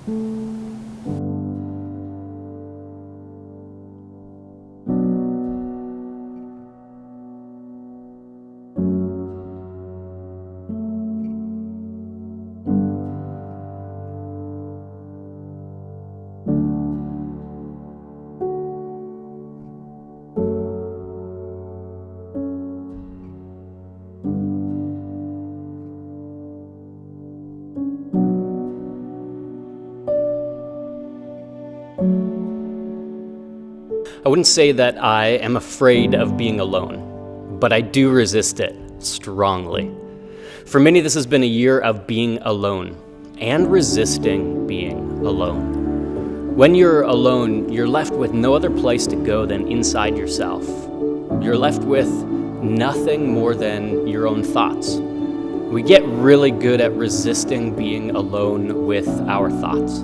I wouldn't say that I am afraid of being alone, but I do resist it strongly. For many, this has been a year of being alone and resisting being alone. When you're alone, you're left with no other place to go than inside yourself. You're left with nothing more than your own thoughts. We get really good at resisting being alone with our thoughts.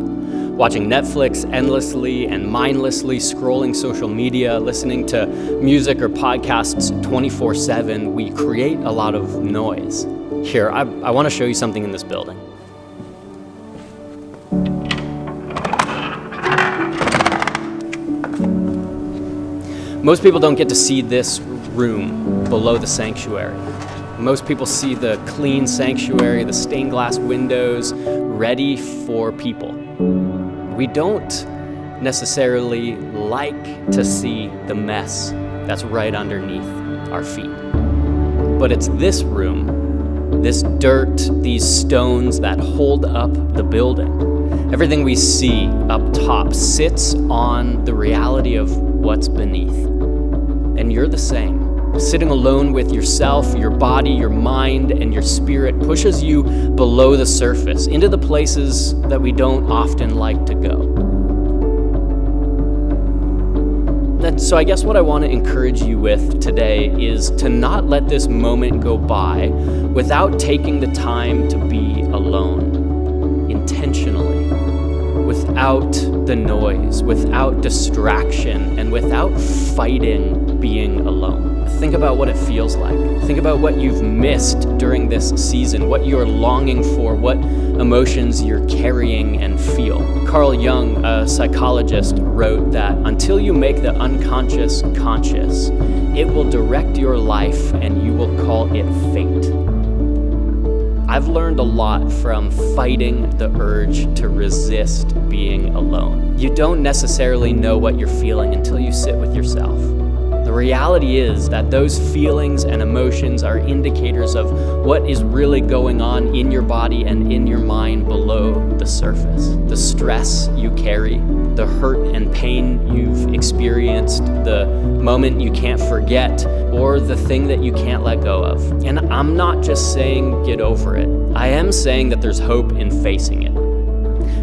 Watching Netflix endlessly and mindlessly, scrolling social media, listening to music or podcasts 24/7, we create a lot of noise. Here, I want to show you something in this building. Most people don't get to see this room below the sanctuary. Most people see the clean sanctuary, the stained glass windows, ready for people. We don't necessarily like to see the mess that's right underneath our feet. But it's this room, this dirt, these stones that hold up the building. Everything we see up top sits on the reality of what's beneath. And you're the same. Sitting alone with yourself, your body, your mind, and your spirit pushes you below the surface, into the places that we don't often like to go. And so I guess what I want to encourage you with today is to not let this moment go by without taking the time to be alone, intentionally, without the noise, without distraction, and without fighting being alone. Think about what it feels like. Think about what you've missed during this season, what you're longing for, what emotions you're carrying and feel. Carl Jung, a psychologist, wrote that until you make the unconscious conscious, it will direct your life and you will call it fate. I've learned a lot from fighting the urge to resist being alone. You don't necessarily know what you're feeling until you sit with yourself. The reality is that those feelings and emotions are indicators of what is really going on in your body and in your mind below the surface. The stress you carry, the hurt and pain you've experienced, the moment you can't forget, or the thing that you can't let go of. And I'm not just saying get over it. I am saying that there's hope in facing it.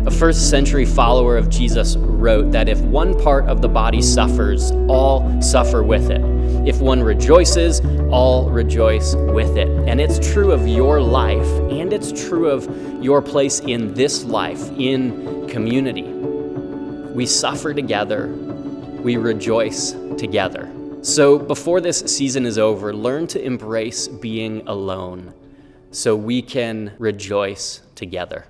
A first-century follower of Jesus wrote that if one part of the body suffers, all suffer with it. If one rejoices, all rejoice with it. And it's true of your life, and it's true of your place in this life, in community. We suffer together, we rejoice together. So before this season is over, learn to embrace being alone so we can rejoice together.